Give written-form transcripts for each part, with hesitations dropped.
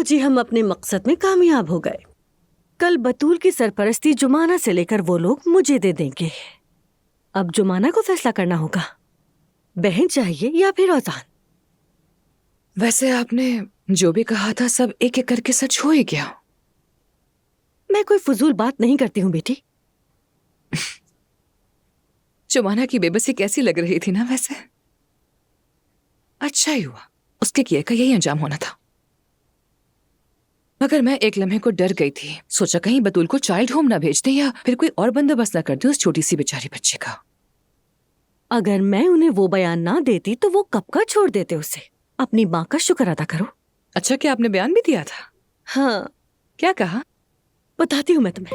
जी हम अपने मकसद में कामयाब हो गए। कल बतूल की सरपरस्ती जुमाना से लेकर वो लोग मुझे दे देंगे। अब जुमाना को फैसला करना होगा, बहन चाहिए या फिर औजान। वैसे आपने जो भी कहा था सब एक एक करके सच हो ही गया। मैं कोई फजूल बात नहीं करती हूँ बेटी। जुमाना की बेबसी कैसी लग रही थी ना वैसे। अच्छा ही हुआ, उसके किए का यही अंजाम होना था। मगर मैं एक लम्हे को डर गई थी, सोचा कहीं बतूल को चाइल्ड होम ना भेज दे या फिर कोई और बंदोबस्त ना कर दे उस छोटी सी बेचारी बच्चे का। अगर मैं उन्हें वो बयान ना देती तो वो कब का छोड़ देते उसे। अपनी माँ का शुक्र अदा करो। अच्छा, क्या आपने बयान भी दिया था? हाँ। क्या कहा? बताती हूँ मैं तुम्हें।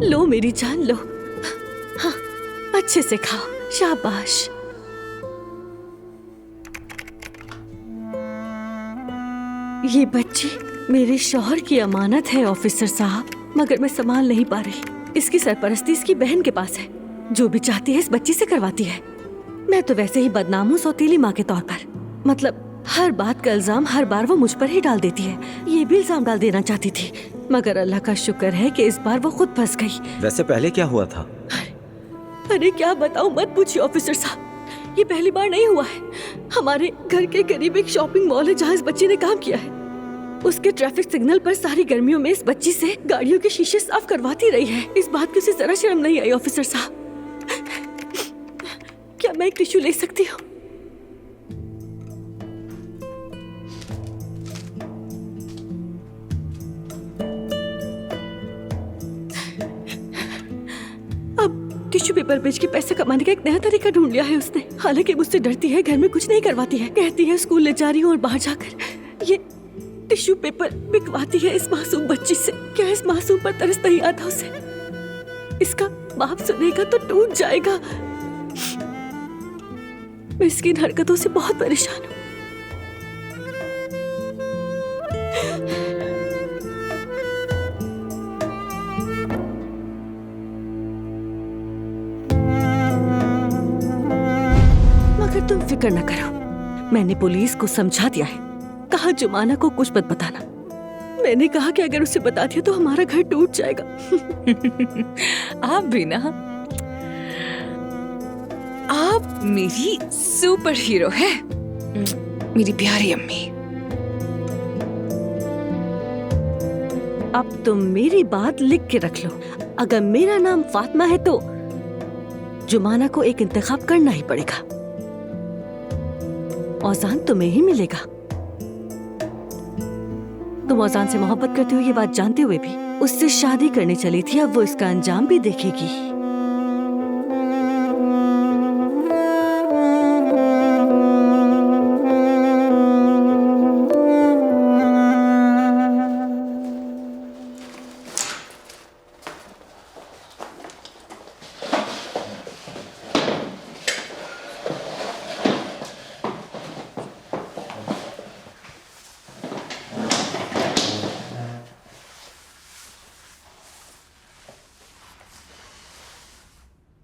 लो मेरी जान लो। हाँ, अच्छे से खाओ, शाबाश। ये बच्ची मेरे शौहर की अमानत है ऑफिसर साहब, मगर मैं संभाल नहीं पा रही। इसकी सरपरस्ती इसकी बहन के पास है, जो भी चाहती है इस बच्ची से करवाती है। मैं तो वैसे ही बदनाम हूँ सौतेली माँ के तौर पर। मतलब हर बात का इल्जाम हर बार वो मुझ पर ही डाल देती है। ये भी इल्जाम डाल देना चाहती थी, मगर अल्लाह का शुक्र है कि इस बार वो खुद फंस गई। वैसे पहले क्या हुआ था? अरे क्या बताऊं, मत पूछिए ऑफिसर साहब। ये पहली बार नहीं हुआ है। हमारे घर के करीब एक शॉपिंग मॉल है जहाँ इस बच्ची ने काम किया है। उसके ट्रैफिक सिग्नल पर सारी गर्मियों में इस बच्ची से गाड़ियों के शीशे साफ करवाती रही है। इस बात की उसे जरा शर्म नहीं आई ऑफिसर साहब। क्या मैं एक टिश्यू ले सकती हूँ? अब टिश्यू पेपर बेच के पैसे कमाने का एक नया तरीका ढूंढ लिया है उसने। हालांकि मुझसे डरती है, घर में कुछ नहीं करवाती है, कहती है स्कूल ले जा रही हूँ और बाहर जाकर ये टिश्यू पेपर बिकवाती है इस मासूम बच्ची से। क्या इस मासूम पर तरस नहीं आता उसे? इसका बाप सुनेगा तो टूट जाएगा। मैं इसकी इन हरकतों से बहुत परेशान हूँ। मगर तुम फिक्र न करो, मैंने पुलिस को समझा दिया है। कहा जुमाना को कुछ मत बताना। मैंने कहा कि अगर उसे बता दिया तो हमारा घर टूट जाएगा। आप भी ना, आप मेरी सुपर हीरो है, मेरी प्यारी अम्मी। अब तुम मेरी बात लिख के रख लो। अगर मेरा नाम फातिमा है तो जुमाना को एक इंतखाब करना ही पड़ेगा। औजान तुम्हें ही मिलेगा। तुम औजान से मोहब्बत करती हो ये बात जानते हुए भी उससे शादी करने चली थी। अब वो इसका अंजाम भी देखेगी।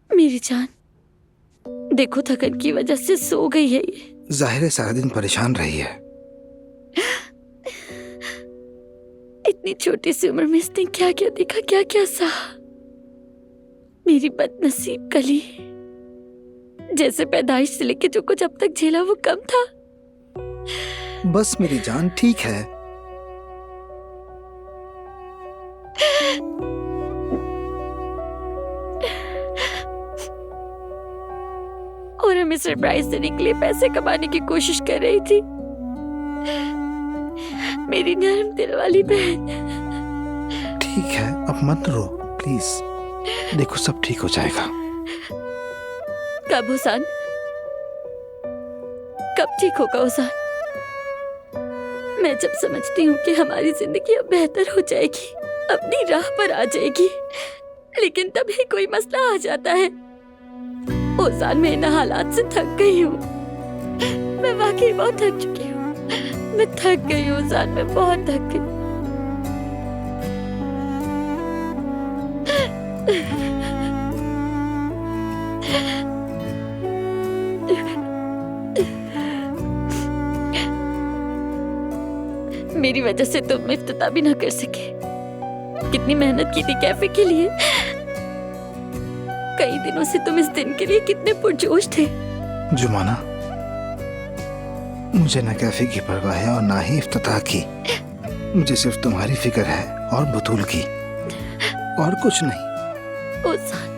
मेरी जान, देखो थकन की वजह से सो गई है ये। जाहिर है सारा दिन परेशान रही है। इतनी छोटी सी उम्र में इसने क्या क्या देखा, क्या क्या सहा। मेरी बदनसीब कली। जैसे पैदाइश से लेके जो कुछ अब तक झेला वो कम था। बस मेरी जान ठीक है। और हमें सरप्राइज देने के लिए पैसे कमाने की कोशिश कर रही थी। मेरी नरम दिल वाली बहन। ठीक है, अब मत रो प्लीज। देखो सब ठीक हो जाएगा। कब हुसैन? कब ठीक होगा हुसैन? मैं जब समझती हूँ कि हमारी जिंदगी अब बेहतर हो जाएगी, अपनी राह पर आ जाएगी, लेकिन तभी कोई मसला आ जाता है। हुसैन, मैं इन हालात से थक गई हूँ। मैं वाकई बहुत थक चुकी हूँ। मैं थक गई हूँ हुसैन, मैं बहुत थक गई। मेरी वजह से तुम इफ्तिताह भी ना कर सके। कितनी मेहनत की थी कैफे के लिए। कई दिनों से तुम इस दिन के लिए कितने पुरजोश थे। जुमाना, मुझे न कैफे की परवाह है और ना ही इफ्तिताह की। मुझे सिर्फ तुम्हारी फिक्र है और बतूल की, और कुछ नहीं। ओज़ान,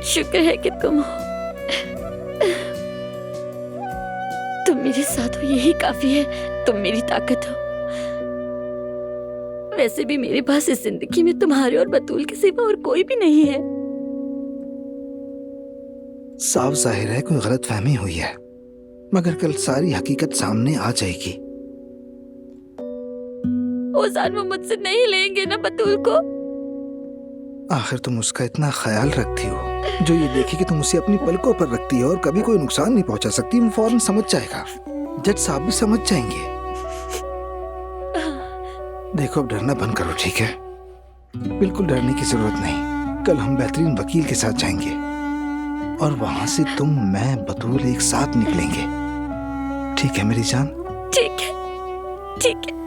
शुक्र है कि तुम हो। तुम मेरे साथ हो, यही काफी है। तुम मेरी ताकत हो। वैसे भी मेरे पास इस जिंदगी में तुम्हारे और बतूल के सिवा और कोई भी नहीं है। साफ जाहिर है कोई गलतफहमी हुई है, मगर कल सारी हकीकत सामने आ जाएगी। ओज़ान, वो मुझसे नहीं लेंगे ना बतूल को? आखिर तुम उसका इतना ख्याल रखती हो, जो ये देखे कि तुम उसे अपनी पलकों पर रखती हो और कभी कोई नुकसान नहीं पहुंचा सकती। वो फौरन समझ जाएगा, जज साहब भी समझ जाएंगे। देखो, अब डरना बंद करो, ठीक है? बिल्कुल डरने की जरूरत नहीं। कल हम बेहतरीन वकील के साथ जाएंगे और वहां से तुम, मैं, बतूल एक साथ निकलेंगे। ठीक है मेरी जान? ठीक है, ठीक है।